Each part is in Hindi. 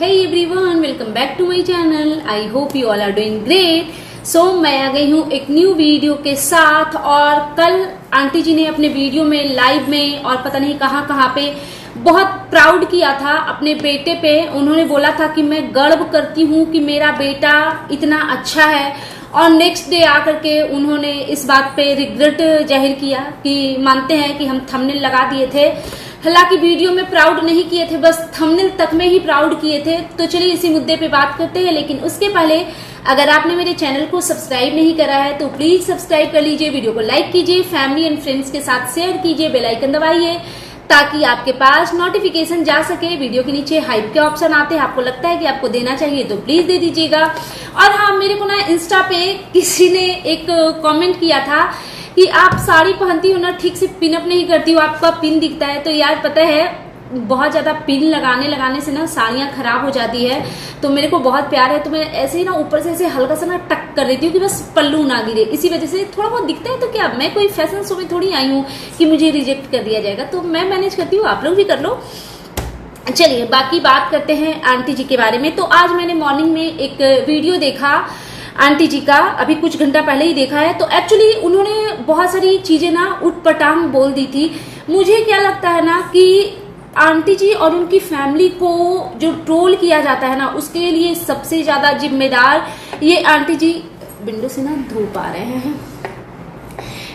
Hey everyone, welcome back to my channel. I hope you all are doing great. So मैं आ गई हूँ एक न्यू वीडियो के साथ। और कल आंटी जी ने अपने वीडियो में लाइव में और पता नहीं कहाँ पे बहुत प्राउड किया था अपने बेटे पे। उन्होंने बोला था कि मैं गर्व करती हूँ कि मेरा बेटा इतना अच्छा है। और नेक्स्ट डे आकर के उन्होंने इस बात पे रिग्रेट जाहिर किया कि मानते हैं कि हम थंबनेल लगा दिए थे, हालांकि वीडियो में प्राउड नहीं किए थे, बस थंबनेल तक में ही प्राउड किए थे। तो चलिए इसी मुद्दे पे बात करते हैं। लेकिन उसके पहले अगर आपने मेरे चैनल को सब्सक्राइब नहीं करा है तो प्लीज सब्सक्राइब कर लीजिए, वीडियो को लाइक कीजिए, फैमिली एंड फ्रेंड्स के साथ शेयर कीजिए, बेल आइकन दबाइए ताकि आपके पास नोटिफिकेशन जा सके। वीडियो के नीचे हाइप के ऑप्शन आते हैं, आपको लगता है कि आपको देना चाहिए तो प्लीज दे दीजिएगा। और हाँ, मेरे को ना इंस्टा पे किसी ने एक कमेंट किया था कि आप साड़ी पहनती हो ना, ठीक से पिन अप नहीं करती हो, आपका पिन दिखता है। तो यार पता है बहुत ज्यादा पिन लगाने से ना साड़ियाँ खराब हो जाती है। तो मेरे को बहुत प्यार है तो मैं ऐसे ही ना ऊपर से ऐसे हल्का सा ना टक कर देती हूँ कि बस पल्लू ना गिरे, इसी वजह से थोड़ा बहुत दिखता है। तो क्या मैं कोई फैशन शो में थोड़ी आई हूँ कि मुझे रिजेक्ट कर दिया जाएगा, तो मैं मैनेज करती हूँ, आप लोग भी कर लो। चलिए बाकी बात करते हैं आंटी जी के बारे में। तो आज मैंने मॉर्निंग में एक वीडियो देखा आंटी जी का, अभी कुछ घंटा पहले ही देखा है। तो एक्चुअली उन्होंने बहुत सारी चीजें ना उटपटांग बोल दी थी। मुझे क्या लगता है ना कि आंटी जी और उनकी फैमिली को जो ट्रोल किया जाता है ना, उसके लिए सबसे ज्यादा जिम्मेदार ये आंटी जी। विंडो से ना धूप आ रहे हैं।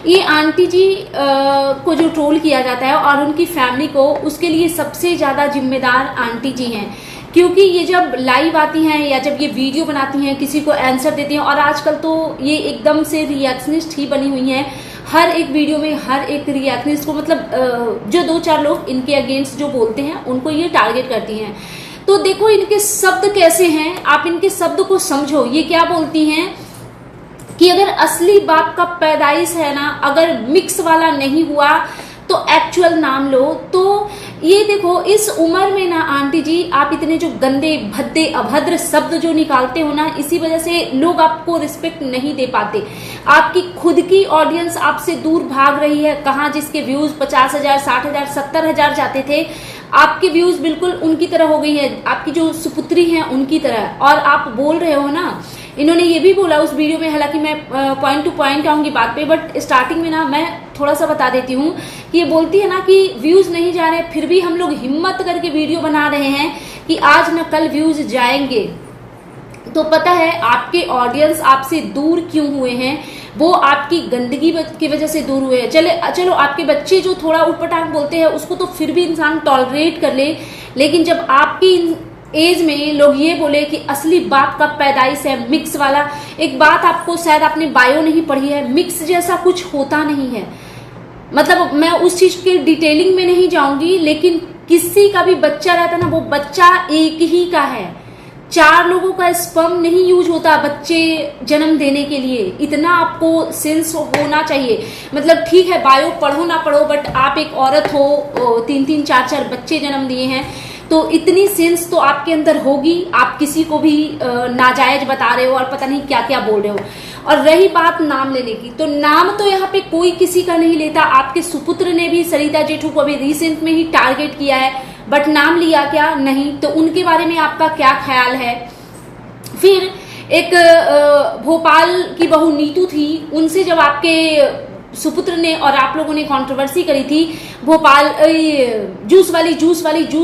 ये आंटी जी को जो ट्रोल किया जाता है और उनकी फैमिली को, उसके लिए सबसे ज्यादा जिम्मेदार आंटी जी हैं। क्योंकि ये जब लाइव आती हैं या जब ये वीडियो बनाती हैं, किसी को आंसर देती हैं, और आजकल तो ये एकदम से रिएक्शनिस्ट ही बनी हुई हैं। हर एक वीडियो में हर एक रिएक्शनिस्ट को, मतलब जो दो चार लोग इनके अगेंस्ट जो बोलते हैं उनको ये टारगेट करती हैं। तो देखो इनके शब्द कैसे हैं, आप इनके शब्द को समझो। ये क्या बोलती हैं कि अगर असली बाप का पैदाइश है ना, अगर मिक्स वाला नहीं हुआ तो एक्चुअल नाम लो। तो ये देखो इस उम्र में ना आंटी जी आप इतने जो गंदे भद्दे अभद्र शब्द जो निकालते हो ना, इसी वजह से लोग आपको रिस्पेक्ट नहीं दे पाते। आपकी खुद की ऑडियंस आपसे दूर भाग रही है। कहाँ जिसके व्यूज 50,000 60,000 70,000 जाते थे, आपके व्यूज बिल्कुल उनकी तरह हो गई है, आपकी जो सुपुत्री हैं उनकी तरह। और आप बोल रहे हो ना, इन्होंने ये भी बोला उस वीडियो में, हालांकि मैं पॉइंट टू पॉइंट आऊंगी बात पे, बट स्टार्टिंग में ना मैं थोड़ा सा बता देती हूँ कि ये बोलती है ना कि व्यूज नहीं जा रहे, फिर भी हम लोग हिम्मत करके वीडियो बना रहे हैं कि आज न कल व्यूज जाएंगे। तो पता है आपके ऑडियंस आपसे दूर क्यों हुए हैं? वो आपकी गंदगी की वजह से दूर हुए हैं। चलो आपके बच्चे जो थोड़ा उटपटांग बोलते हैं उसको तो फिर भी इंसान टॉलरेट कर ले, लेकिन जब आपकी एज में लोग ये बोले कि असली बाप का पैदाइश है मिक्स वाला, एक बात आपको शायद आपने बायो नहीं पढ़ी है, मिक्स जैसा कुछ होता नहीं है। मतलब मैं उस चीज के डिटेलिंग में नहीं जाऊंगी, लेकिन किसी का भी बच्चा रहता ना, वो बच्चा एक ही का है। 4 लोगों का स्पर्म नहीं यूज होता बच्चे जन्म देने के लिए। इतना आपको सेंस होना चाहिए। मतलब ठीक है बायो पढ़ो ना पढ़ो, बट आप एक औरत हो, 3-3 4-4 बच्चे जन्म दिए हैं, तो इतनी सेंस तो आपके अंदर होगी। आप किसी को भी नाजायज बता रहे हो और पता नहीं क्या क्या बोल रहे हो। और रही बात नाम लेने की, तो नाम तो यहाँ पे कोई किसी का नहीं लेता। आपके सुपुत्र ने भी सरिता जेठू को अभी रिसेंट में ही टारगेट किया है, बट नाम लिया क्या? नहीं। तो उनके बारे में आपका क्या ख्याल है? फिर एक भोपाल की बहू नीतू थी, उनसे जब आपके सुपुत्र ने और आप लोगों ने कंट्रोवर्सी करी थी, भोपाल जूस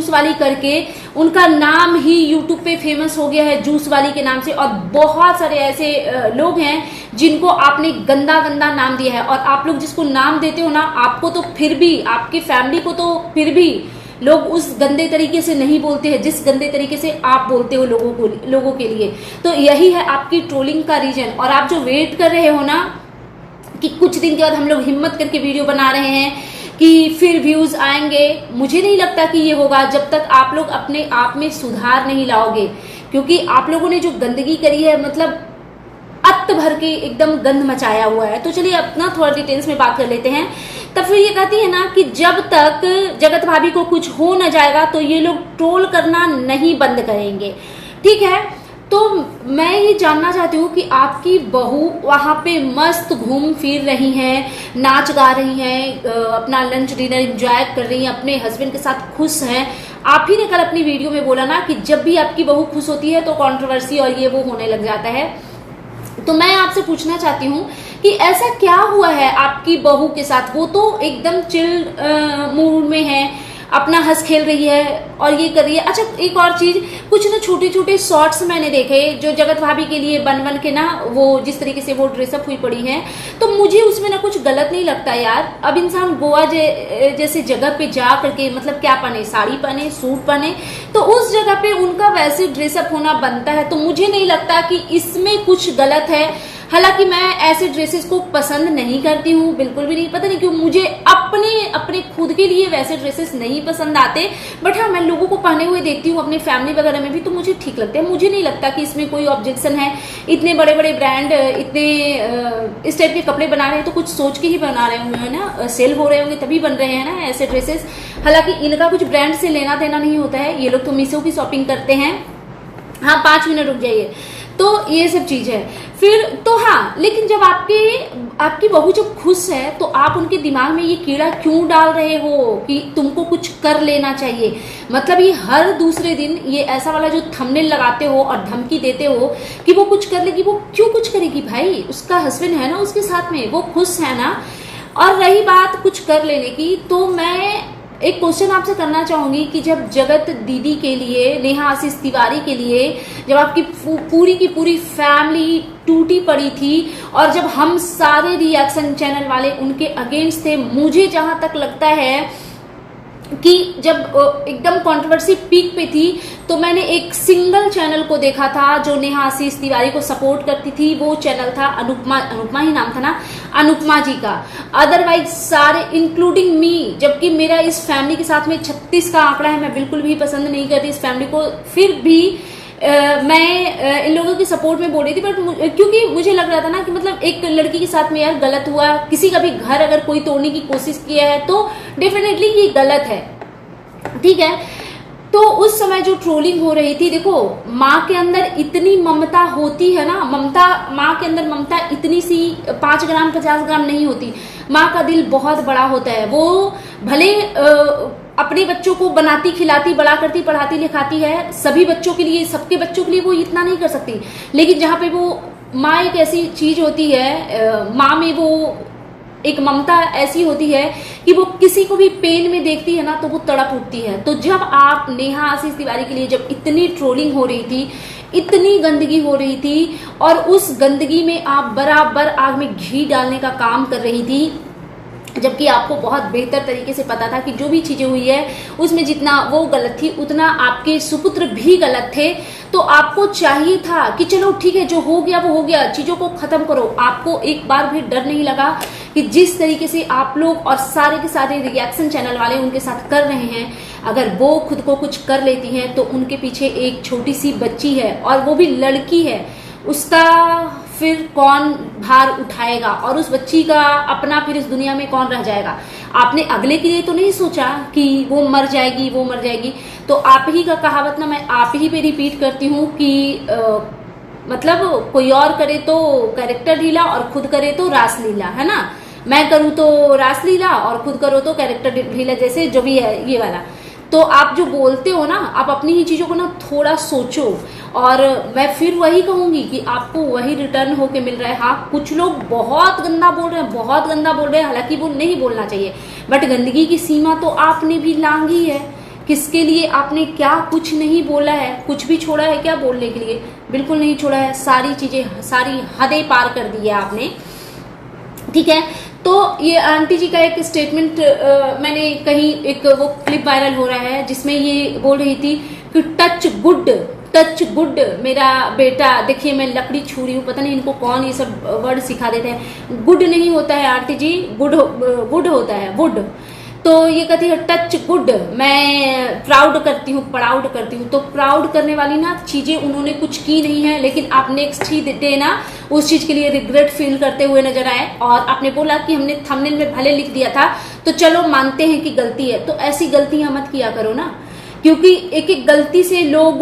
वाली करके, उनका नाम ही यूट्यूब पे फेमस हो गया है जूस वाली के नाम से। और बहुत सारे ऐसे लोग हैं जिनको आपने गंदा गंदा नाम दिया है। और आप लोग जिसको नाम देते हो ना, आपको तो फिर भी, आपकी फैमिली को तो फिर भी लोग उस गंदे तरीके से नहीं बोलते हैं जिस गंदे तरीके से आप बोलते हो लोगों के लिए। तो यही है आपकी ट्रोलिंग का रीजन। और आप जो वेट कर रहे हो ना कि कुछ दिन के बाद हम लोग हिम्मत करके वीडियो बना रहे हैं कि फिर व्यूज आएंगे, मुझे नहीं लगता कि ये होगा जब तक आप लोग अपने आप में सुधार नहीं लाओगे। क्योंकि आप लोगों ने जो गंदगी करी है, मतलब अत भर के एकदम गंद मचाया हुआ है। तो चलिए अपना थोड़ा डिटेल्स में बात कर लेते हैं। तब फिर ये कहती है ना कि जब तक जगत भाभी को कुछ हो न जाएगा तो ये लोग ट्रोल करना नहीं बंद करेंगे। ठीक है, तो मैं ये जानना चाहती हूँ कि आपकी बहू वहाँ पे मस्त घूम फिर रही हैं, नाच गा रही हैं, अपना लंच डिनर एंजॉय कर रही हैं, अपने हस्बैंड के साथ खुश हैं। आप ही ने कल अपनी वीडियो में बोला ना कि जब भी आपकी बहू खुश होती है तो कंट्रोवर्सी और ये वो होने लग जाता है। तो मैं आपसे पूछना चाहती हूँ कि ऐसा क्या हुआ है आपकी बहू के साथ? वो तो एकदम चिल मूड में है, अपना हंस खेल रही है और ये कर रही है। अच्छा, एक और चीज, कुछ ना छोटे छोटे शॉर्ट्स मैंने देखे जो जगत भाभी के लिए बन बन के ना वो जिस तरीके से वो ड्रेसअप हुई पड़ी है, तो मुझे उसमें ना कुछ गलत नहीं लगता यार। अब इंसान गोवा जैसे जगह पे जा करके मतलब क्या पहने, साड़ी पहने, सूट पहने, तो उस जगह पे उनका वैसे ड्रेसअप होना बनता है। तो मुझे नहीं लगता कि इसमें कुछ गलत है। हालांकि मैं ऐसे ड्रेसेस को पसंद नहीं करती हूँ, बिल्कुल भी नहीं। पता नहीं क्यों मुझे अपने खुद के लिए वैसे ड्रेसेस नहीं पसंद आते, बट हाँ मैं लोगों को पहने हुए देखती हूँ अपनी फैमिली वगैरह में भी, तो मुझे ठीक लगते हैं। मुझे नहीं लगता कि इसमें कोई ऑब्जेक्शन है। इतने बड़े बड़े ब्रांड इतने इस टाइप के कपड़े बना रहे हैं तो कुछ सोच के ही बना रहे होंगे ना, सेल हो रहे होंगे तभी बन रहे हैं ना ऐसे ड्रेसेस। हालांकि इनका कुछ ब्रांड से लेना देना नहीं होता है, ये लोग तो मीशो की शॉपिंग करते हैं। हाँ 5 मिनट रुक जाइए। तो ये सब चीज है फिर तो। हाँ, लेकिन जब आपकी बहू जब खुश है तो आप उनके दिमाग में ये कीड़ा क्यों डाल रहे हो कि तुमको कुछ कर लेना चाहिए? मतलब ये हर दूसरे दिन ये ऐसा वाला जो थंबनेल लगाते हो और धमकी देते हो कि वो कुछ कर लेगी। वो क्यों कुछ करेगी भाई? उसका हस्बैंड है ना उसके साथ में, वो खुश है ना। और रही बात कुछ कर लेने की, तो मैं एक क्वेश्चन आपसे करना चाहूंगी कि जब जगत दीदी के लिए, नेहा आशीष तिवारी के लिए, जब आपकी पूरी की पूरी फैमिली टूटी पड़ी थी और जब हम सारे रिएक्शन चैनल वाले उनके अगेंस्ट थे, मुझे जहां तक लगता है कि जब एकदम कंट्रोवर्सी पीक पे थी, तो मैंने एक सिंगल चैनल को देखा था जो नेहा आशीष तिवारी को सपोर्ट करती थी। वो चैनल था अनुपमा ही नाम था ना, अनुपमा जी का। अदरवाइज सारे इंक्लूडिंग मी, जबकि मेरा इस फैमिली के साथ में 36 का आंकड़ा है, मैं बिल्कुल भी पसंद नहीं करती इस फैमिली को, फिर भी मैं इन लोगों के सपोर्ट में बोल रही थी। बट क्योंकि मुझे लग रहा था ना कि मतलब एक लड़की के साथ में यार गलत हुआ, किसी का भी घर अगर कोई तोड़ने की कोशिश किया है तो डेफिनेटली ये गलत है, ठीक है। तो उस समय जो ट्रोलिंग हो रही थी, देखो माँ के अंदर इतनी ममता होती है ना, माँ के अंदर ममता इतनी सी 5 ग्राम 50 ग्राम नहीं होती। माँ का दिल बहुत बड़ा होता है। वो भले अपने बच्चों को बनाती खिलाती बड़ा करती पढ़ाती लिखाती है, सभी बच्चों के लिए, सबके बच्चों के लिए वो इतना नहीं कर सकती, लेकिन जहाँ पे वो माँ एक ऐसी चीज होती है, माँ में वो एक ममता ऐसी होती है कि वो किसी को भी पेन में देखती है ना तो वो तड़प उठती है। तो जब आप नेहा आशीष तिवारी के लिए जब इतनी ट्रोलिंग हो रही थी, इतनी गंदगी हो रही थी, और उस गंदगी में आप बराबर आग में घी डालने का काम कर रही थी, जबकि आपको बहुत बेहतर तरीके से पता था कि जो भी चीजें हुई है उसमें जितना वो गलत थी उतना आपके सुपुत्र भी गलत थे। तो आपको चाहिए था कि चलो ठीक है, जो हो गया वो हो गया, चीजों को खत्म करो। आपको एक बार भी डर नहीं लगा कि जिस तरीके से आप लोग और सारे के सारे रिएक्शन चैनल वाले उनके साथ कर रहे हैं, अगर वो खुद को कुछ कर लेती हैं तो उनके पीछे एक छोटी सी बच्ची है और वो भी लड़की है, उसका फिर कौन भार उठाएगा और उस बच्ची का अपना फिर इस दुनिया में कौन रह जाएगा? आपने अगले के लिए तो नहीं सोचा कि वो मर जाएगी, वो मर जाएगी। तो आप ही का कहावत ना मैं आप ही पे रिपीट करती हूँ कि मतलब कोई और करे तो कैरेक्टर ढीला और खुद करे तो रासलीला, है ना। मैं करूँ तो रासलीला और खुद करो तो कैरेक्टर ढीला, जैसे जो भी है ये वाला। तो आप जो बोलते हो ना, आप अपनी ही चीजों को ना थोड़ा सोचो। और मैं फिर वही कहूंगी कि आपको वही रिटर्न होके मिल रहा है। हाँ, कुछ लोग बहुत गंदा बोल रहे हैं, बहुत गंदा बोल रहे हैं, हालांकि वो नहीं बोलना चाहिए, बट गंदगी की सीमा तो आपने भी लांघी है। किसके लिए आपने क्या कुछ नहीं बोला है, कुछ भी छोड़ा है क्या बोलने के लिए? बिल्कुल नहीं छोड़ा है। सारी चीजें, सारी हदें पार कर दी है आपने, ठीक है। तो ये आंटी जी का एक स्टेटमेंट मैंने कहीं एक वो क्लिप वायरल हो रहा है जिसमें ये बोल रही थी कि टच गुड मेरा बेटा, देखिए मैं लकड़ी छू रही हूँ। पता नहीं इनको कौन ये सब वर्ड सिखा देते हैं। गुड नहीं होता है आंटी जी, गुड होता है वुड। तो ये कहती है टच गुड, मैं प्राउड करती हूँ, प्राउड करती हूँ। तो प्राउड करने वाली ना चीजें उन्होंने कुछ की नहीं है, लेकिन आप नेक्स्ट ही डे ना उस चीज के लिए रिग्रेट फील करते हुए नजर आए। और आपने बोला कि हमने थंबनेल में भले लिख दिया था तो चलो मानते हैं कि गलती है, तो ऐसी गलतियां मत किया करो ना। क्योंकि एक एक गलती से लोग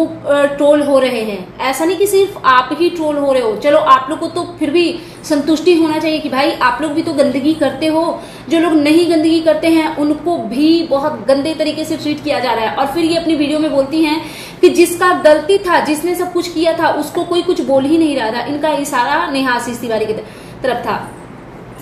ट्रोल हो रहे हैं। ऐसा नहीं कि सिर्फ आप ही ट्रोल हो रहे हो, चलो आप लोग को तो फिर भी संतुष्टि होना चाहिए कि भाई आप लोग भी तो गंदगी करते हो। जो लोग नहीं गंदगी करते हैं उनको भी बहुत गंदे तरीके से ट्रीट किया जा रहा है। और फिर ये अपनी वीडियो में बोलती हैं कि जिसका गलती था, जिसने सब कुछ किया था, उसको कोई कुछ बोल ही नहीं रहा था। इनका इशारा नेहा आशीष तिवारी की तरफ था।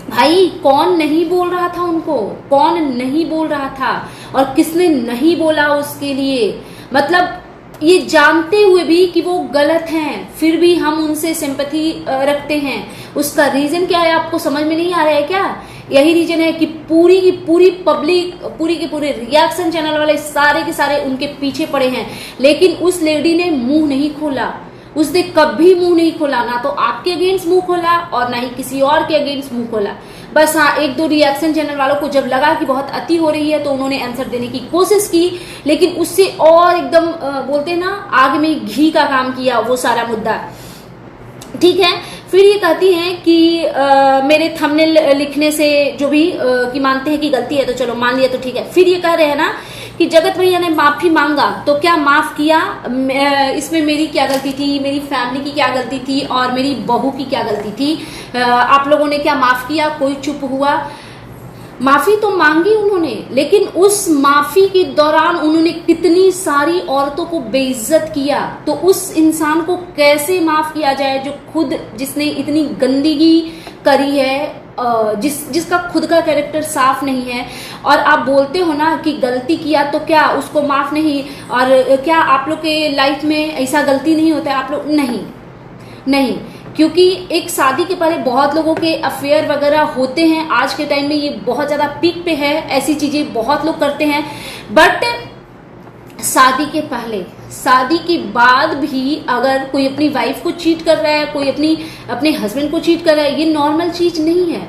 भाई कौन नहीं बोल रहा था उनको, कौन नहीं बोल रहा था, और किसने नहीं बोला उसके लिए। मतलब ये जानते हुए भी कि वो गलत हैं, फिर भी हम उनसे सिंपैथी रखते हैं। उसका रीजन क्या है आपको समझ में नहीं आ रहा है क्या? यही रीजन है कि पूरी की पूरी पब्लिक, पूरी के पूरे रिएक्शन चैनल वाले सारे के सारे उनके पीछे पड़े हैं। लेकिन उस लेडी ने मुंह नहीं खोला, उसने कभी मुंह नहीं खोला, ना तो आपके अगेंस्ट मुंह खोला और ना ही किसी और के अगेंस्ट मुंह खोला। बस हाँ, एक दो रिएक्शन चैनल वालों को जब लगा कि बहुत अति हो रही है तो उन्होंने आंसर देने की कोशिश की, लेकिन उससे और एकदम बोलते हैं ना, आग में घी का काम किया वो सारा मुद्दा। ठीक है, फिर ये कहती हैं कि मेरे थंबनेल लिखने से जो भी कि मानते हैं कि गलती है तो चलो मान लिया तो ठीक है। फिर ये कह रहे हैं ना कि जगत भैया ने माफी मांगा तो क्या माफ किया, इसमें मेरी क्या गलती थी, मेरी फैमिली की क्या गलती थी और मेरी बहू की क्या गलती थी, आप लोगों ने क्या माफ किया, कोई चुप हुआ? माफी तो मांगी उन्होंने, लेकिन उस माफी के दौरान उन्होंने कितनी सारी औरतों को बेइज्जत किया। तो उस इंसान को कैसे माफ किया जाए जो खुद, जिसने इतनी गंदगी करी है, जिसका खुद का कैरेक्टर साफ नहीं है। और आप बोलते हो ना कि गलती किया तो क्या उसको माफ नहीं, और क्या आप लोग के लाइफ में ऐसा गलती नहीं होता है? आप लोग नहीं, क्योंकि एक शादी के पहले बहुत लोगों के अफेयर वगैरह होते हैं। आज के टाइम में ये बहुत ज्यादा पीक पे है, ऐसी चीजें बहुत लोग करते हैं। बट शादी के पहले, शादी के बाद भी अगर कोई अपनी वाइफ को चीट कर रहा है, कोई अपने हस्बैंड को चीट कर रहा है, ये नॉर्मल चीज नहीं है।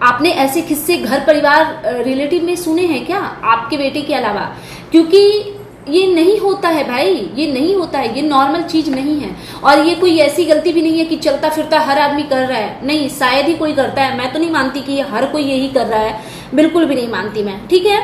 आपने ऐसे किस्से घर परिवार रिलेटिव में सुने हैं क्या, आपके बेटे के अलावा? क्योंकि ये नहीं होता है भाई, ये नहीं होता है, ये नॉर्मल चीज नहीं है। और ये कोई ऐसी गलती भी नहीं है कि चलता फिरता हर आदमी कर रहा है, नहीं, शायद ही कोई करता है। मैं तो नहीं मानती कि हर कोई यही कर रहा है, बिल्कुल भी नहीं मानती मैं। ठीक है,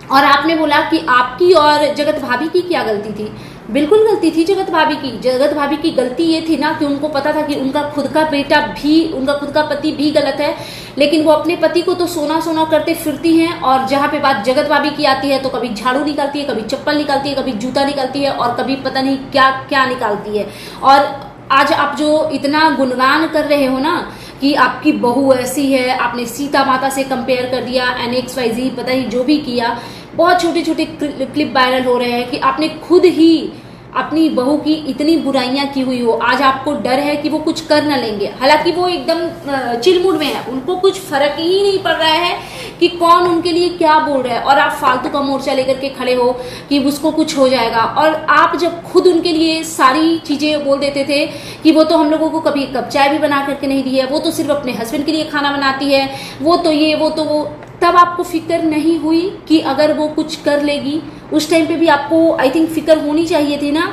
और आपने बोला कि आपकी और जगत भाभी की क्या गलती थी? बिल्कुल गलती थी जगत भाभी की। जगत भाभी की गलती ये थी ना कि उनको पता था कि उनका खुद का बेटा भी, उनका खुद का पति भी गलत है, लेकिन वो अपने पति को तो सोना सोना करते फिरती हैं। और जहां पे बात जगत भाभी की आती है तो कभी झाड़ू निकालती है, कभी चप्पल निकालती है, कभी जूता निकालती है, और कभी पता नहीं क्या क्या निकालती है। और आज आप जो इतना गुणगान कर रहे हो ना कि आपकी बहू ऐसी है, आपने सीता माता से कंपेयर कर दिया, NXYZ पता ही जो भी किया, बहुत छोटे छोटे क्लिप वायरल हो रहे हैं कि आपने खुद ही अपनी बहू की इतनी बुराइयां की हुई हो। आज आपको डर है कि वो कुछ कर न लेंगे, हालांकि वो एकदम चिलमुड में है, उनको कुछ फर्क ही नहीं पड़ रहा है कि कौन उनके लिए क्या बोल रहा है। और आप फालतू का मोर्चा लेकर के खड़े हो कि उसको कुछ हो जाएगा। और आप जब खुद उनके लिए सारी चीजें बोल देते थे कि वो तो हम लोगों को कभी कप चाय भी बना करके नहीं दी है, वो तो सिर्फ अपने हस्बैंड के लिए खाना बनाती है, वो तो ये वो तो वो, तब आपको फिक्र नहीं हुई कि अगर वो कुछ कर लेगी? उस टाइम पे भी आपको आई थिंक फिक्र होनी चाहिए थी ना।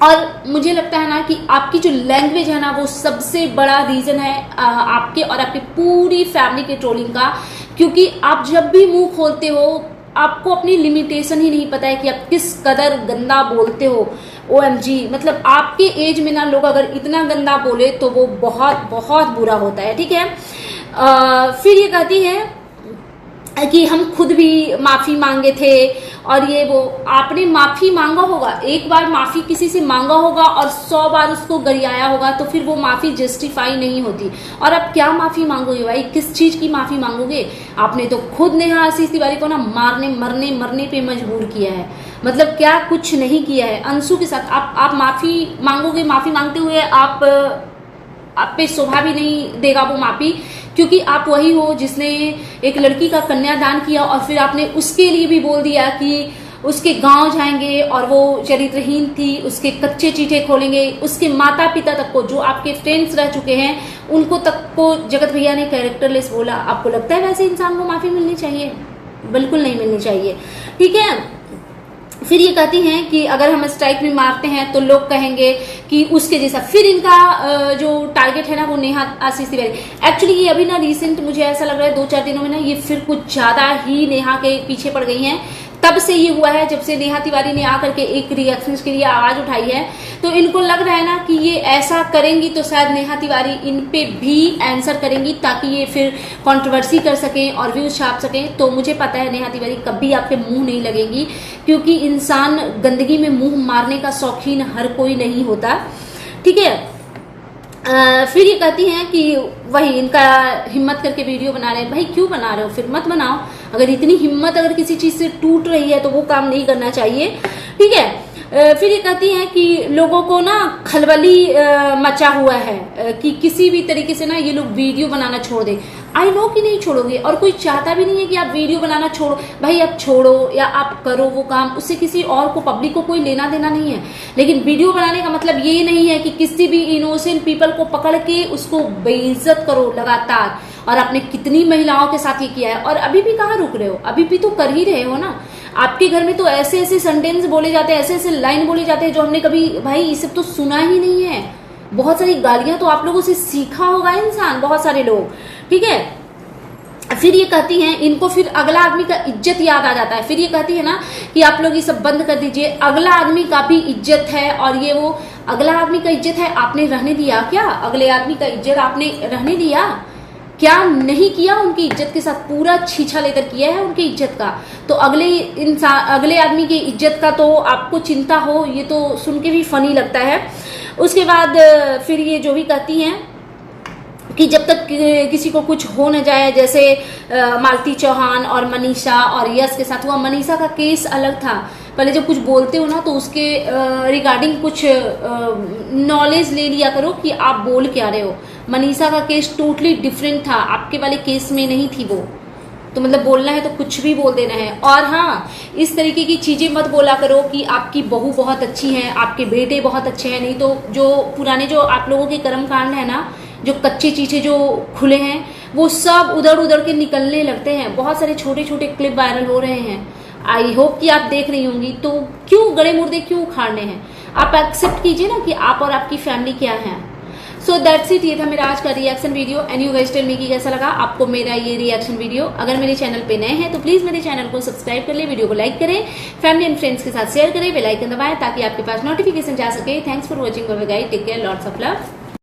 और मुझे लगता है ना कि आपकी जो लैंग्वेज है ना, वो सबसे बड़ा रीजन है आपके और आपकी पूरी फैमिली के ट्रोलिंग का। क्योंकि आप जब भी मुंह खोलते हो, आपको अपनी लिमिटेशन ही नहीं पता है कि आप किस कदर गंदा बोलते हो। OMG, मतलब आपके एज में ना लोग अगर इतना गंदा बोले तो वो बहुत बहुत बुरा होता है। ठीक है, फिर ये कहती है कि हम खुद भी माफी मांगे थे और ये वो। आपने माफी मांगा होगा, एक बार माफी किसी से मांगा होगा और 100 बार उसको गरियाया होगा, तो फिर वो माफी जस्टिफाई नहीं होती। और अब क्या माफी मांगोगे भाई, किस चीज की माफी मांगोगे? आपने तो खुद नेहा आशीष तिवारी को ना मरने पे मजबूर किया है। मतलब क्या कुछ नहीं किया है। अंशु के साथ आप माफी मांगोगे, माफी मांगते हुए आप पे शोभा भी नहीं देगा वो माफी, क्योंकि आप वही हो जिसने एक लड़की का कन्यादान किया और फिर आपने उसके लिए भी बोल दिया कि उसके गांव जाएंगे और वो चरित्रहीन थी, उसके कच्चे चीटे खोलेंगे, उसके माता पिता तक को, जो आपके फ्रेंड्स रह चुके हैं, उनको तक को जगत भैया ने कैरेक्टरलेस बोला। आपको लगता है वैसे इंसान को माफी मिलनी चाहिए? बिल्कुल नहीं मिलनी चाहिए। ठीक है, फिर ये कहती हैं कि अगर हम स्ट्राइक में मारते हैं तो लोग कहेंगे कि उसके जैसा। फिर इनका जो टारगेट है ना वो नेहा आशीष तिवारी। एक्चुअली ये अभी ना रिसेंट मुझे ऐसा लग रहा है 2-4 दिनों में ना ये फिर कुछ ज्यादा ही नेहा के पीछे पड़ गई हैं। तब से ये हुआ है, जब से नेहा तिवारी ने आकर के एक रिएक्शन के लिए आवाज उठाई है। तो इनको लग रहा है ना कि ये ऐसा करेंगी तो शायद नेहा तिवारी इन पे भी आंसर करेंगी, ताकि ये फिर कंट्रोवर्सी कर सकें और व्यूज छाप सकें। तो मुझे पता है नेहा तिवारी कभी आपके मुंह नहीं लगेंगी, क्योंकि इंसान गंदगी में मुंह मारने का शौकीन हर कोई नहीं होता, ठीक है। फिर ये कहती हैं कि वही इनका हिम्मत करके वीडियो बना रहे हैं। भाई क्यों बना रहे हो, फिर मत बनाओ। अगर इतनी हिम्मत अगर किसी चीज से टूट रही है तो वो काम नहीं करना चाहिए, ठीक है। फिर ये कहती हैं कि लोगों को ना खलबली मचा हुआ है कि किसी भी तरीके से ना ये लोग वीडियो बनाना छोड़ दे। आई नो कि नहीं छोड़ोगे, और कोई चाहता भी नहीं है कि आप वीडियो बनाना छोड़ो। भाई आप छोड़ो या आप करो वो काम, उससे किसी और को, पब्लिक को कोई लेना देना नहीं है। लेकिन वीडियो बनाने का मतलब ये नहीं है कि किसी भी इनोसेंट पीपल को पकड़ के उसको बेइज्जत करो लगातार। और आपने कितनी महिलाओं के साथ ये किया है, और अभी भी कहाँ रुक रहे हो, अभी भी तो कर ही रहे हो ना। आपके घर में तो ऐसे ऐसे सेंटेंस बोले जाते हैं, ऐसे ऐसे लाइन बोले जाते हैं जो हमने कभी भाई ये सब तो सुना ही नहीं है। बहुत सारी गालियां तो आप लोगों से सीखा होगा इंसान, बहुत सारे लोग, ठीक है। फिर ये कहती हैं, इनको फिर अगला आदमी का इज्जत याद आ जाता है। फिर ये कहती है ना कि आप लोग ये सब बंद कर दीजिए, अगला आदमी का भी इज्जत है। और ये वो अगला आदमी का इज्जत है, आपने रहने दिया क्या? अगले आदमी का इज्जत आपने रहने दिया क्या? नहीं किया। उनकी इज्जत के साथ पूरा छीछा लेकर किया है उनकी इज्जत का। तो अगले इंसान, अगले आदमी की इज्जत का तो आपको चिंता हो, ये तो सुन के भी फनी लगता है। उसके बाद फिर ये जो भी कहती हैं कि जब तक किसी को कुछ हो न जाए, जैसे मालती चौहान और मनीषा और यश के साथ हुआ। मनीषा का केस अलग था। पहले जब कुछ बोलते हो ना तो उसके रिगार्डिंग कुछ नॉलेज ले लिया करो कि आप बोल क्या रहे हो। मनीषा का केस टोटली डिफरेंट था, आपके वाले केस में नहीं थी वो। तो मतलब बोलना है तो कुछ भी बोल देना है। और हाँ, इस तरीके की चीजें मत बोला करो कि आपकी बहू बहुत अच्छी है, आपके बेटे बहुत अच्छे हैं। नहीं तो जो पुराने जो आप लोगों के कर्म कांड है ना, जो कच्ची चीजें जो खुले हैं, वो सब उधर उधर के निकलने लगते हैं। बहुत सारे छोटे छोटे क्लिप वायरल हो रहे हैं। आई होप कि आप देख रही होंगी। तो क्यों गड़े मुर्दे क्यों उखाड़ने हैं? आप एक्सेप्ट कीजिए ना कि आप और आपकी फैमिली क्या है। So that's it. ये था मेरा आज का reaction video. And you guys tell me कि कैसा लगा आपको मेरा ये रिएक्शन वीडियो। अगर मेरे चैनल पे नए हैं तो प्लीज मेरे चैनल को सब्सक्राइब कर ले, वीडियो को लाइक करें, फैमिली एंड फ्रेंड्स के साथ शेयर करें, बेल आइकन दबाएं ताकि आपके पास नोटिफिकेशन जा सके। Thanks for watching, bye bye guys, take care, lots of love.